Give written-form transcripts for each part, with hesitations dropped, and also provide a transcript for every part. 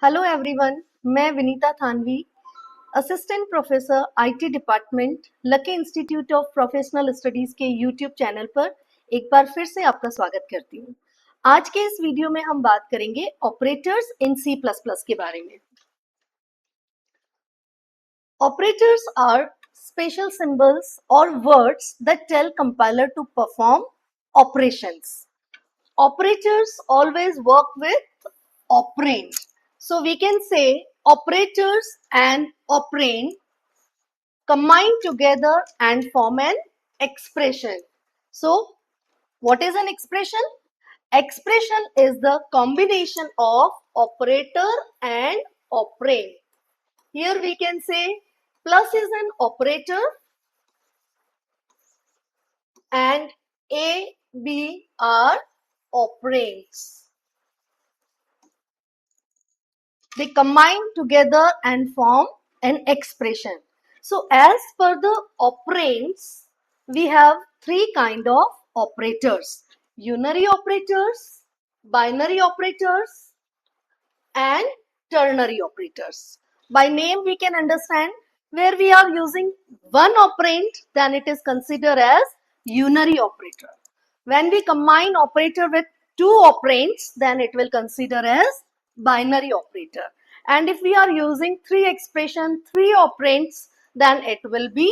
Hello everyone, मैं Vinita Thanvi, assistant professor IT department, lucky institute of professional studies के YouTube channel पर एक बार फिर से आपका स्वागत करती हूँ। आज के इस वीडियो में हम बात करेंगे operators in C plus plus के बारे में। ऑपरेटर्स आर स्पेशल सिंबल्स और words that tell compiler to perform operations. Operators always work with operand. So we can say operators and operand combine together and form an expression. So what is an expression? Expression is the combination of operator and operand. Here we can say plus is an operator and A, B are operands. They combine together and form an expression. So as per the operands, we have three kind of operators: unary operators, binary operators, and ternary operators. By name we can understand where we are using one operand, then it is considered as unary operator. When we combine operator with two operands, then it will consider as binary operator. And if we are using three expression, three operands, then it will be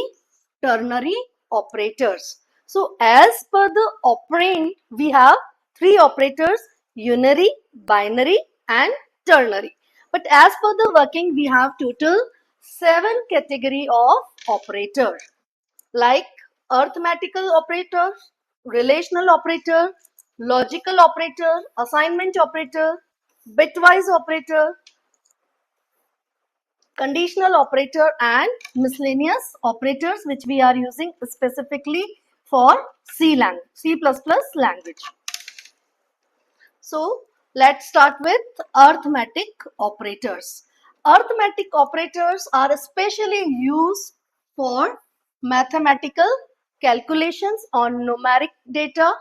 ternary operators. So as per the operand, we have three operators: unary, binary, and ternary. But as per the working, we have total 7 category of operator, like arithmetical operator, relational operator, logical operator, assignment operator, bitwise operator, conditional operator, and miscellaneous operators, which we are using specifically for C plus plus language. So let's start with arithmetic operators. Arithmetic operators are especially used for mathematical calculations on numeric data.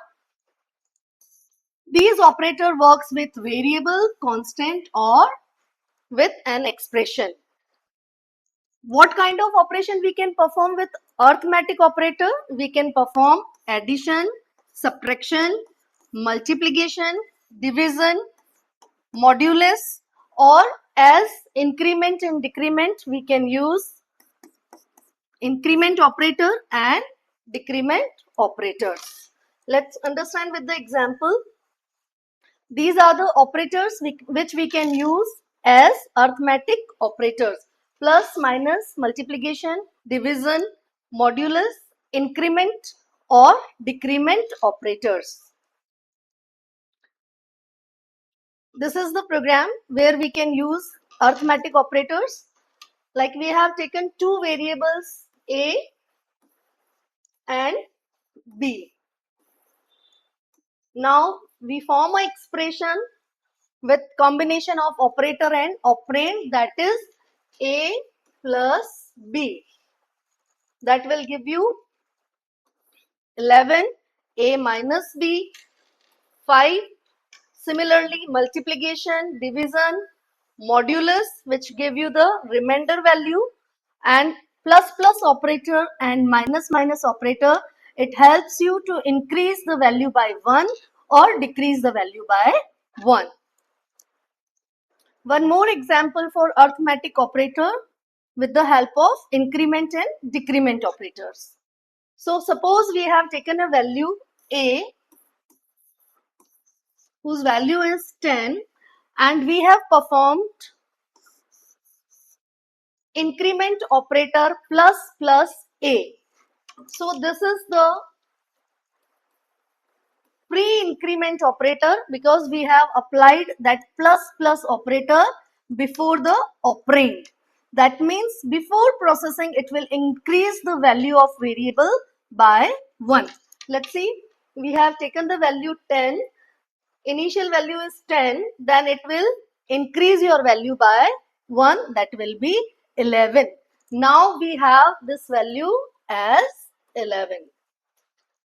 These operator works with variable, constant, or with an expression. What kind of operation we can perform with arithmetic operator? We can perform addition, subtraction, multiplication, division, modulus, or as increment and decrement we can use increment operator and decrement operators. Let's understand with the example. These are the operators which we can use as arithmetic operators: plus, minus, multiplication, division, modulus, increment, or decrement operators. This is the program where we can use arithmetic operators. Like we have taken two variables A and B. Now we form an expression with combination of operator and operand, that is A plus B. That will give you 11, A minus B, 5. Similarly, multiplication, division, modulus, which give you the remainder value, and plus plus operator and minus minus operator, it helps you to increase the value by 1 or decrease the value by 1. One more example for arithmetic operator with the help of increment and decrement operators. So suppose we have taken a value A whose value is 10 and we have performed increment operator plus plus A. So this is the pre-increment operator because we have applied that plus plus operator before the operand. That means before processing it will increase the value of variable by 1. Let's see, we have taken the value 10, initial value is 10, then it will increase your value by 1, that will be 11. Now we have this value as 11.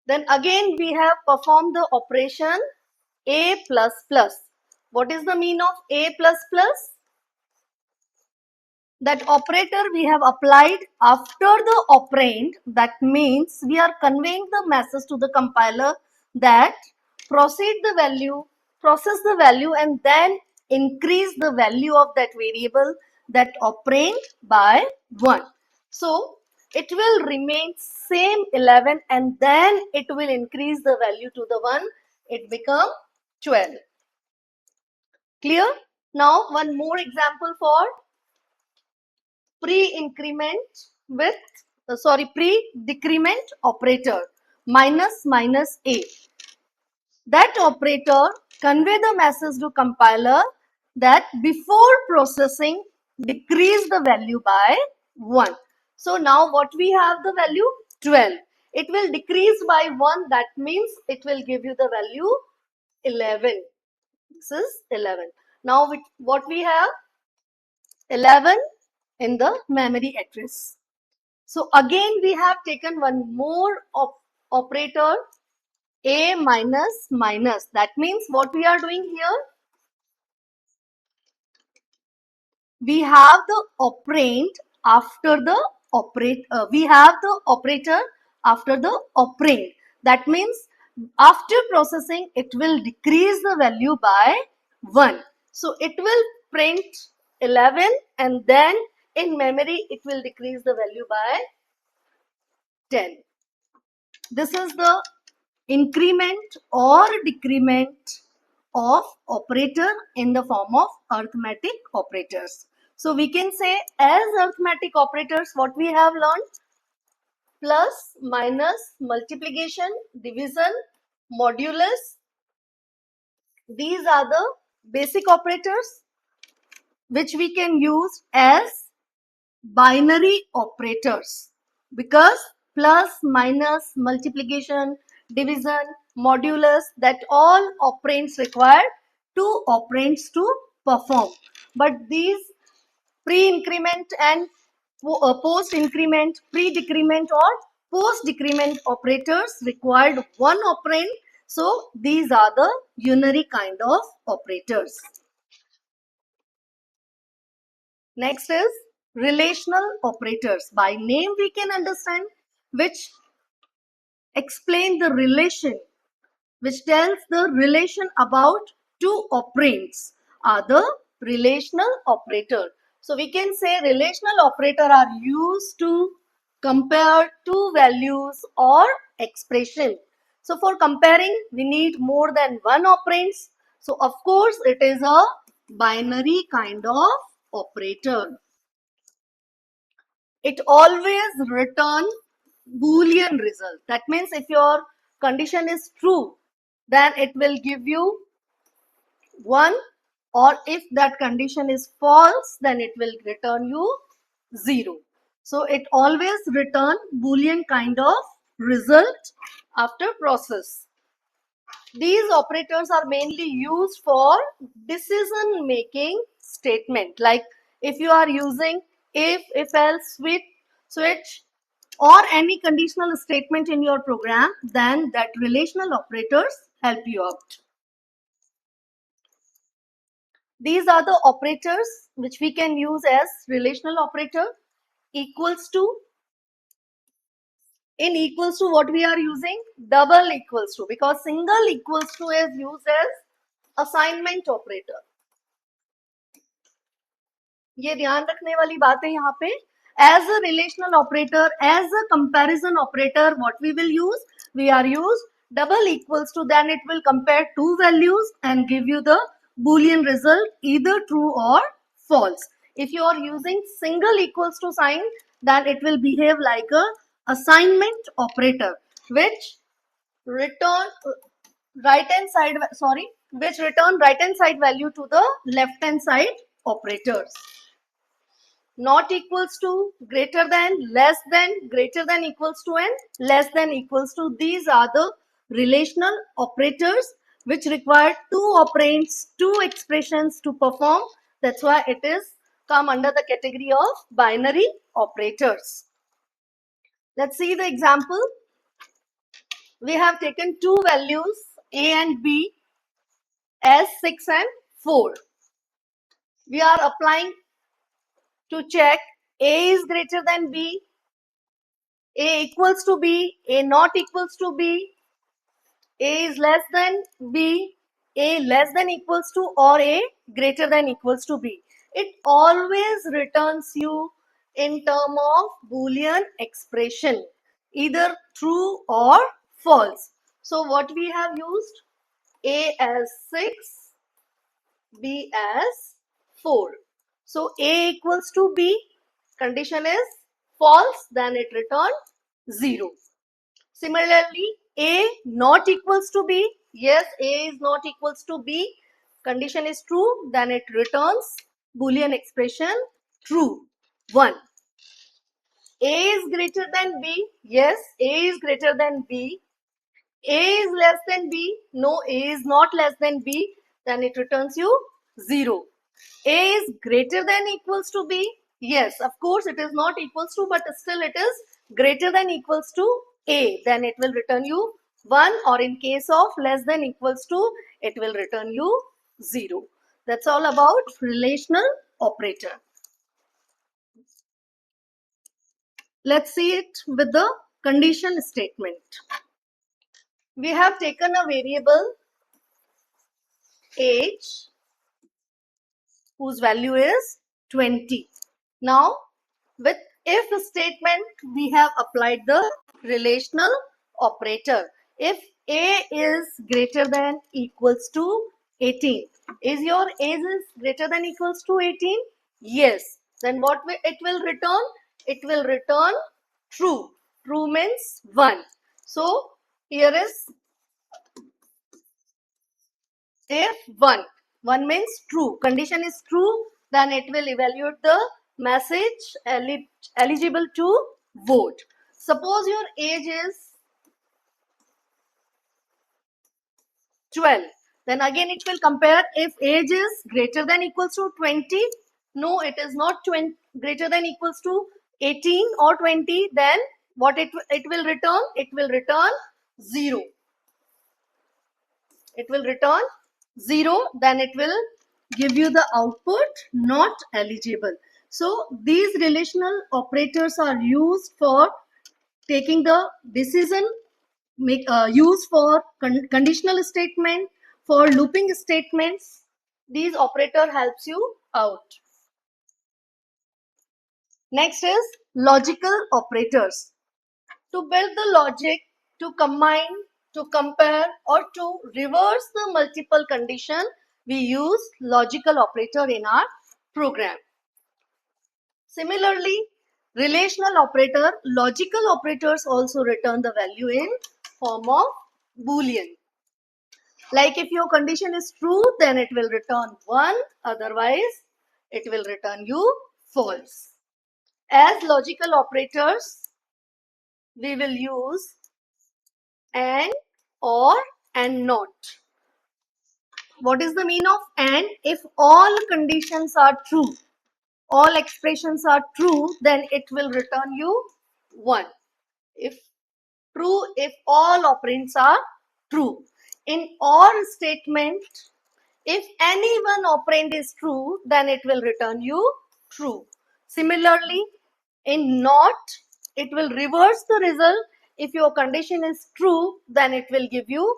Then again we have performed the operation A plus plus. What is the mean of A plus plus? That operator we have applied after the operand. That means we are conveying the message to the compiler that process the value and then increase the value of that variable, that operand, by 1. So it will remain same 11 and then it will increase the value to the 1. It become 12. Clear? Now one more example for pre-increment with pre-decrement operator, minus minus a. That operator convey the message to compiler that before processing decrease the value by 1. So now what we have, the value 12. It will decrease by 1, that means it will give you the value 11. This is 11. Now what we have, 11 in the memory address. So again we have taken one more operator, a minus minus. That means what we are doing here, we have the operand after the we have the operator after the operand. That means after processing it will decrease the value by 1. So it will print 11 and then in memory it will decrease the value by 10. This is the increment or decrement of operator in the form of arithmetic operators. So we can say as arithmetic operators what we have learned: plus, minus, multiplication, division, modulus. These are the basic operators which we can use as binary operators, because plus, minus, multiplication, division, modulus, that all operands require two operands to perform. But these pre-increment and post-increment, pre-decrement or post-decrement operators required one operand. So these are the unary kind of operators. Next is relational operators. By name we can understand, which explain the relation, which tells the relation about two operands, are the relational operator. So we can say relational operator are used to compare two values or expression. So for comparing we need more than one operands. So of course it is a binary kind of operator. It always return Boolean result. That means if your condition is true, then it will give you 1, or if that condition is false, then it will return you 0. So it always return Boolean kind of result after process. These operators are mainly used for decision making statement. Like if you are using if else, switch or any conditional statement in your program, then that relational operators help you out. These are the operators which we can use as relational operator. Equals to, in equals to what we are using, double equals to, because single equals to is used as assignment operator. ये ध्यान रखने वाली बात है यहाँ पे. As a relational operator, as a comparison operator, what we will use? We are use double equals to, then it will compare two values and give you the Boolean result, either true or false. If you are using single equals to sign, then it will behave like a assignment operator, which return right hand side, which return right hand side value to the left hand side operators. Not equals to, greater than, less than, greater than equals to, and less than equals to. These are the relational operators which require two operands, two expressions to perform. That's why it is come under the category of binary operators. Let's see the example. We have taken two values a and b as 6 and 4. We are applying to check A is greater than B, A equals to B, A not equals to B, A is less than B, A less than equals to, or A greater than equals to B. It always returns you in term of Boolean expression, either true or false. So what we have used? A as 6, B as 4. So A equals to B, condition is false, then it returns 0. Similarly, A not equals to B, yes, A is not equals to B, condition is true, then it returns Boolean expression true, 1. A is greater than B, yes, A is greater than B, A is less than B, no, A is not less than B, then it returns you 0. A is greater than equals to B, yes, of course it is not equals to, but still it is greater than equals to A, then it will return you 1, or in case of less than equals to, it will return you 0. That's all about relational operator. Let's see it with the condition statement. We have taken a variable age whose value is 20. Now, with if statement, we have applied the relational operator. If A is greater than equals to 18, is your age is greater than equals to 18? Yes. Then what it will return? It will return true. True means 1. So, here is if 1 means true, condition is true, then it will evaluate the message eligible to vote. Suppose your age is 12, then again it will compare if age is greater than equals to 20. No, it is not 20 greater than equals to 18 or 20. Then what it will return? It will return 0. It will return 0, then it will give you the output not eligible. So these relational operators are used for taking the decision, used for conditional statement, for looping statements. These operator helps you out. Next is logical operators. To build the logic, to combine, to compare, or to reverse the multiple condition, we use logical operator in our program. Similarly, relational operator, logical operators also return the value in form of Boolean. Like if your condition is true, then it will return 1, otherwise it will return you false. As logical operators, we will use and, or, and not. What is the mean of and? If all conditions are true, all expressions are true, then it will return you 1. If true, if all operands are true. In OR statement, if any one operand is true, then it will return you true. Similarly, in NOT, it will reverse the result. If your condition is true, then it will give you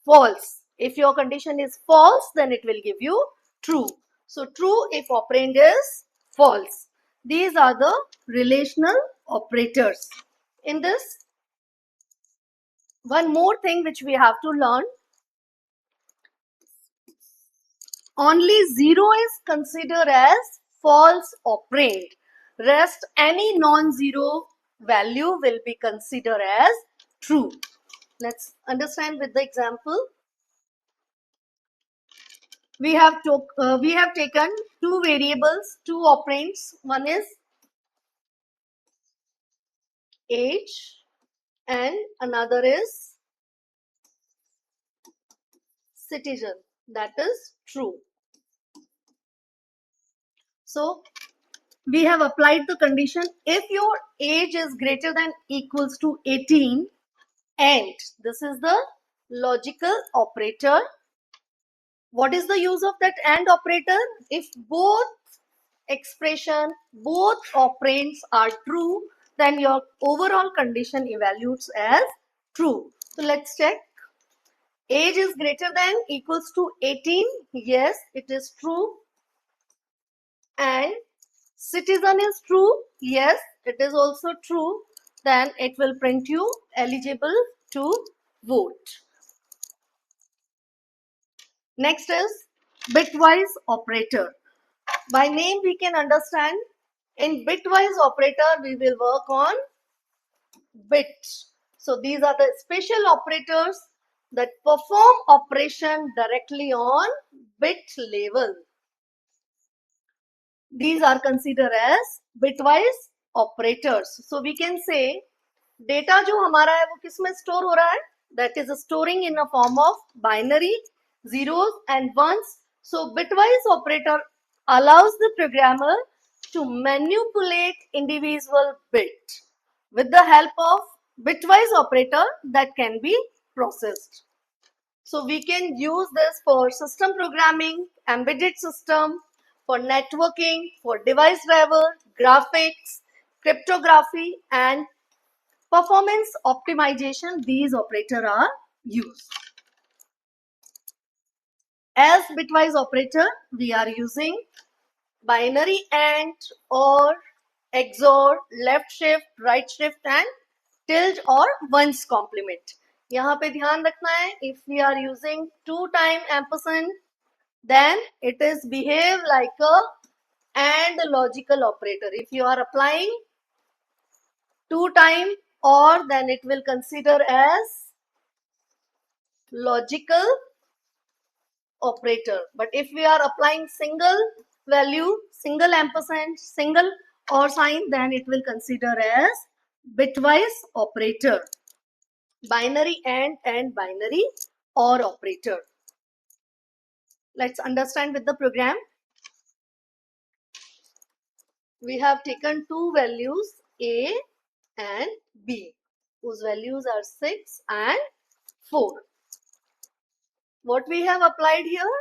false. If your condition is false, then it will give you true. So true if operand is false. These are the relational operators. In this, one more thing which we have to learn. Only 0 is considered as false operand. Rest any non-zero value will be considered as true. Let's understand with the example. We have taken two variables, two operands. One is age and another is citizen. That is true. So we have applied the condition if your age is greater than equals to 18, and this is the logical operator. What is the use of that AND operator? If both expression, both operands are true, then your overall condition evaluates as true. So let's check. Age is greater than equals to 18. Yes, it is true. And citizen is true. Yes, it is also true. Then it will print you eligible to vote. Next is bitwise operator. By name we can understand, in bitwise operator we will work on bit. So these are the special operators that perform operation directly on bit level. These are considered as bitwise operators. So we can say data जो हमारा है वो किस में store हो रहा है? That is storing in a form of binary, zeros and ones. So bitwise operator allows the programmer to manipulate individual bit with the help of bitwise operator that can be processed. So we can use this for system programming, embedded system, for networking, for device driver, graphics, cryptography and performance optimization. These operators are used. As bitwise operator, we are using binary AND, OR, XOR, left shift, right shift and tilde or ones complement. यहाँ पे ध्यान रखना है, if we are using 2 time ampersand, then it is behave like a AND logical operator. If you are applying 2 time OR, then it will consider as logical operator. But if we are applying single value, single ampersand, single OR sign, then it will consider as bitwise operator. Binary and binary OR operator. Let's understand with the program. We have taken two values A and B, whose values are 6 and 4. What we have applied here?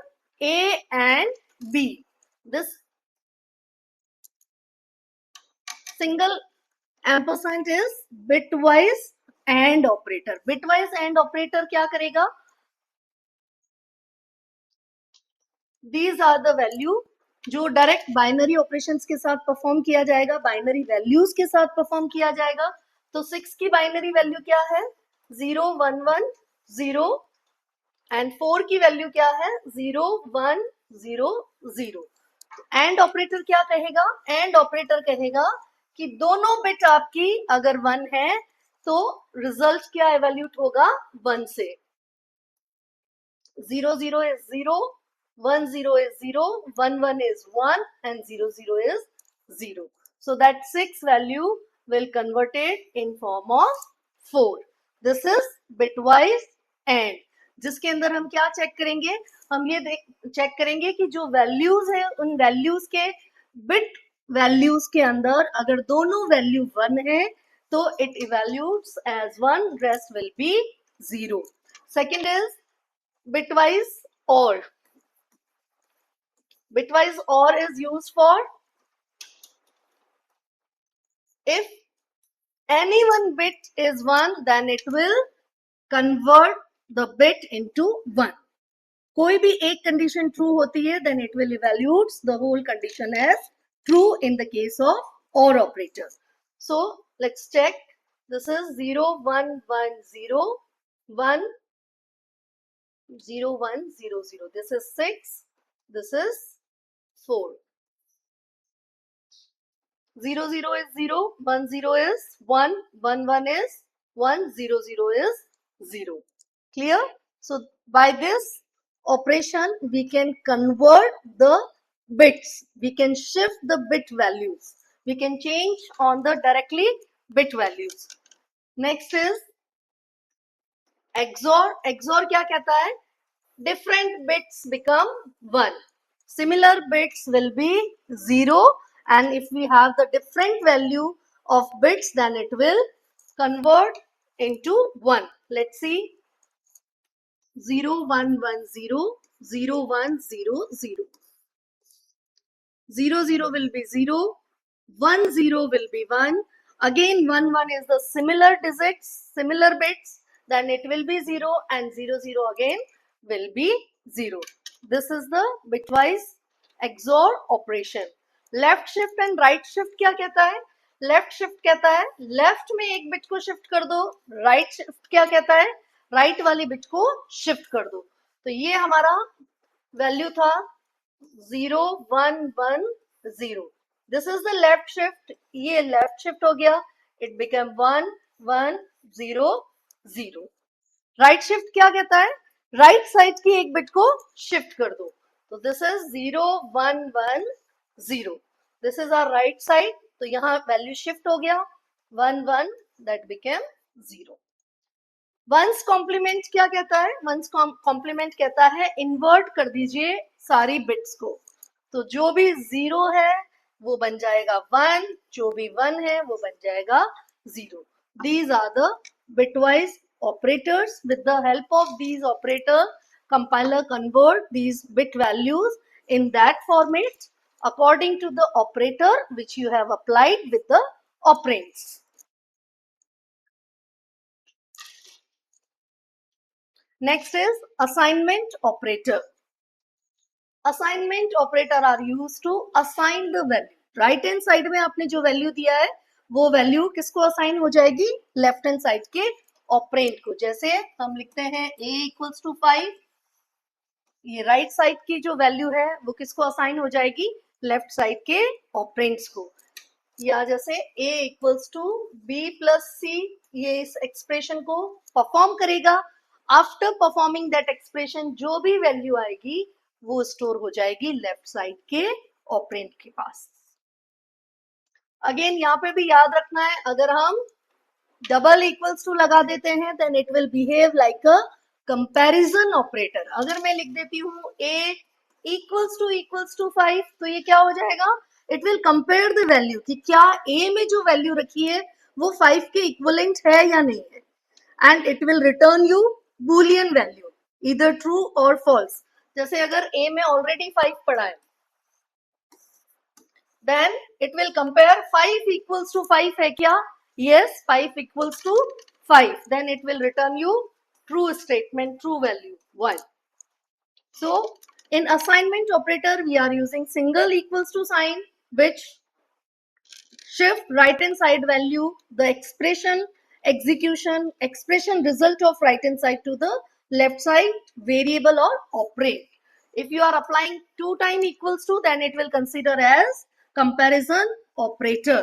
A and B. This single ampersand is bitwise AND operator. Bitwise AND operator क्या करेगा? These are the value जो direct binary operations के साथ perform किया जाएगा, binary values के साथ perform किया जाएगा. तो 6 की बाइनरी वैल्यू क्या है? 0 1 1 0 एंड 4 की वैल्यू क्या है? 0 1 0 0. एंड ऑपरेटर क्या कहेगा? एंड ऑपरेटर कहेगा कि दोनों बिट आपकी अगर 1 है तो रिजल्ट क्या एवेल्यूट होगा? 1 से. 0 0 is 0, 1 0 is 0, 1 1 is 1 and 0 0 is 0. So that 6 value will convert it in form of 4. This is bitwise AND. जिसके अंदर हम क्या चेक करेंगे? हम ये चेक करेंगे कि जो वैल्यूज है उन वैल्यूज के बिट वैल्यूज के अंदर अगर दोनों वैल्यू 1 है तो it evaluates as 1, rest will be 0. Second is bitwise OR. Bitwise OR is used for if any one bit is 1, then it will convert the bit into 1. कोई भी एक condition true होती है, then it will evaluate the whole condition as true in the case of OR operators. So let's check. This is 0 1 1 0 1 0 1 0 0. This is 6. This is 4. 0 0 is 0, 1 0 is 1, 1 1 is 1, 0 0 is 0. Clear? So by this operation we can convert the bits. We can shift the bit values. We can change on the directly bit values. Next is XOR. XOR क्या कहता है? Different bits become 1. Similar bits will be 0, and if we have the different value of bits, then it will convert into 1. Let's see. 0 1 1 0 0 1 0 0. 0 0 will be 0, 1 0 will be 1, again 1 1 is the similar digits, similar bits, then it will be 0 and 0 0 again will be 0. This is the bitwise XOR operation. Left shift and right shift क्या कहता है? Left shift कहता है left में एक bit को shift कर दो, राइट शिफ्ट क्या कहता है? राइट वाली बिट को शिफ्ट कर दो. तो ये हमारा वैल्यू था 0 1 1 0. This is the left shift. ये लेफ्ट शिफ्ट हो गया, इट बिकम 1 1 0 0. राइट शिफ्ट क्या कहता है? राइट साइड की एक बिट को शिफ्ट कर दो. तो this is 0 1 1 0. This is our right side. तो यहाँ वैल्यू शिफ्ट हो गया 1 1, दैट बिकेम 0. वंस कॉम्प्लीमेंट क्या कहता है? वंस कॉम्प्लीमेंट कहता है इन्वर्ट कर दीजिए सारी बिट्स को. तो जो भी 0 है वो बन जाएगा 1, जो भी 1 है वो बन जाएगा 0. These are the bitwise operators. With the help of these operator, compiler convert these bit values in that format according to the operator which you have applied with the operands. Next is assignment operator. Assignment operator are used to assign the value. Right hand side में आपने जो value दिया है वो value किसको assign हो जाएगी? Left hand side के ऑपरेंड को. जैसे हम लिखते हैं a इक्वल्स टू 5. ये राइट साइड की जो वैल्यू है वो किसको असाइन हो जाएगी? लेफ्ट साइड के ऑपरेंड्स को. या जैसे a equals to b plus c, ये इस एक्सप्रेशन को परफॉर्म करेगा. आफ्टर परफॉर्मिंग दैट एक्सप्रेशन जो भी वैल्यू आएगी वो स्टोर हो जाएगी लेफ्ट साइड के ऑपरेंड के पास. अगेन यहाँ पे भी याद रखना है, अगर हम डबल इक्वल्स टू लगा देते हैं then it will behave like a comparison operator. अगर मैं लिख देती हूँ a इक्वल्स टू 5, तो ये क्या हो जाएगा? It will compare the value कि क्या a में जो वैल्यू रखी है वो 5 के इक्वलेंट है या नहीं है, and it will return you Boolean value इधर ट्रू और फॉल्स. जैसे अगर a में ऑलरेडी 5 पड़ा है, then it will compare 5 equals to 5 है क्या? Yes, 5 equals to 5. Then it will return you true statement, true value 1. So in assignment operator we are using single equals to sign which shift right hand side value, the expression expression result of right hand side to the left side variable or operand. If you are applying 2 time equals to, then it will consider as comparison operator.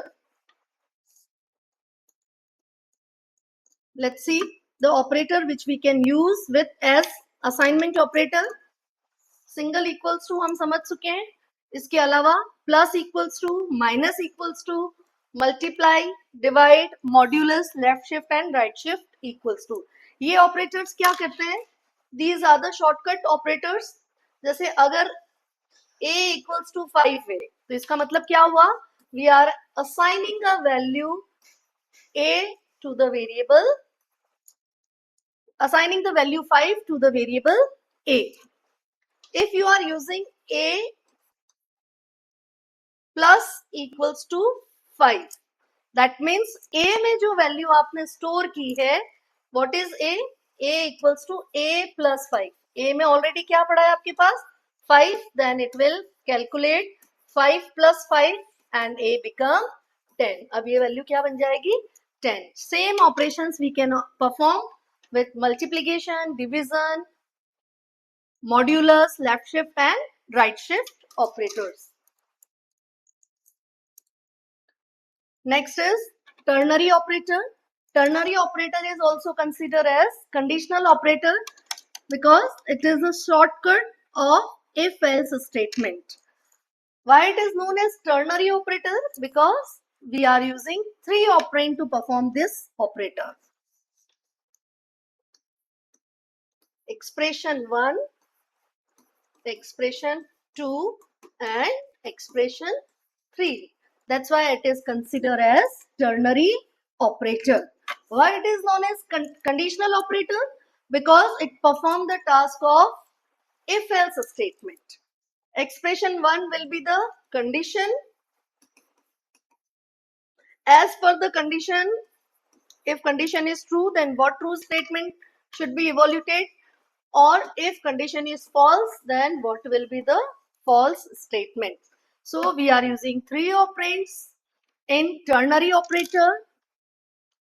Let's see the operator which we can use with as assignment operator. Single equals to हम समझ चुके हैं. इसके अलावा plus equals to, minus equals to, multiply, divide, modulus, left shift and right shift equals to. ये operators क्या करते हैं? These are the shortcut operators. जैसे अगर a इक्वल्स टू 5 है तो इसका मतलब क्या हुआ? We are assigning a value a to the variable, assigning the value 5 to the variable a. If you are using a plus equals to 5, that means a में जो वैल्यू आपने store की है, what is a? a equals to a plus 5. a में already क्या पड़ा है आपके पास? 5. Then it will calculate 5 plus 5 and a become 10. अब ये वैल्यू क्या बन जाएगी? 10. Same operations we can perform with multiplication, division, modulus, left shift and right shift operators. Next is ternary operator. Ternary operator is also considered as conditional operator because it is a shortcut of if-else statement. Why it is known as ternary operator? Because we are using 3 operand to perform this operator. Expression 1, expression 2 and expression 3. That's why it is considered as ternary operator. Why it is known as conditional operator? Because it performs the task of if-else statement. Expression 1 will be the condition. As per the condition, if condition is true, then what true statement should be evaluated? Or if condition is false, then what will be the false statement? So we are using three operands in ternary operator.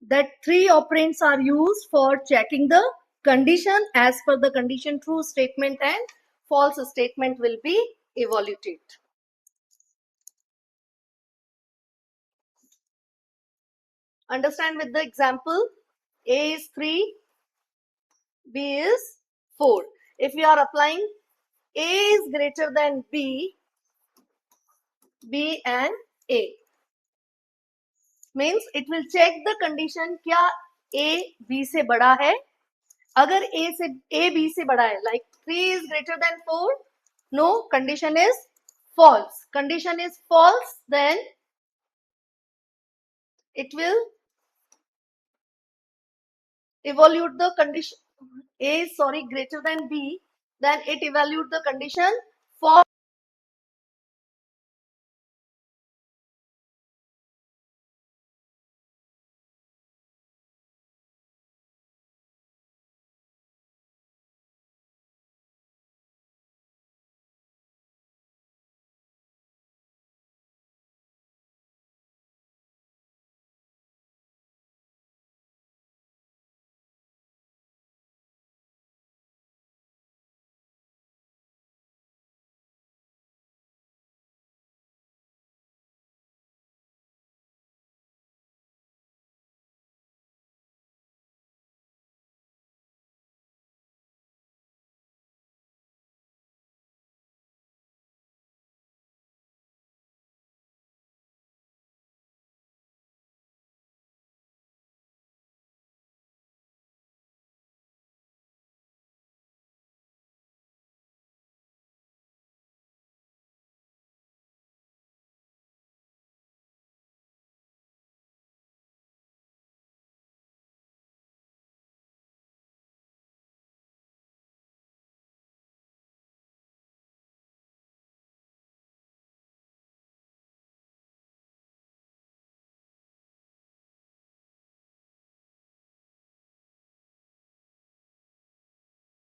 That three operands are used for checking the condition. As per the condition, true statement and false statement will be evaluated. Understand with the example. A is 3, B is 4. If we are applying A is greater than B, B and A, means it will check the condition क्या A B से बड़ा है. अगर A B से बड़ा है, like 3 is greater than 4, no, condition is false. Condition is false, then it will evaluate the condition. A is greater than B, then it evaluate the condition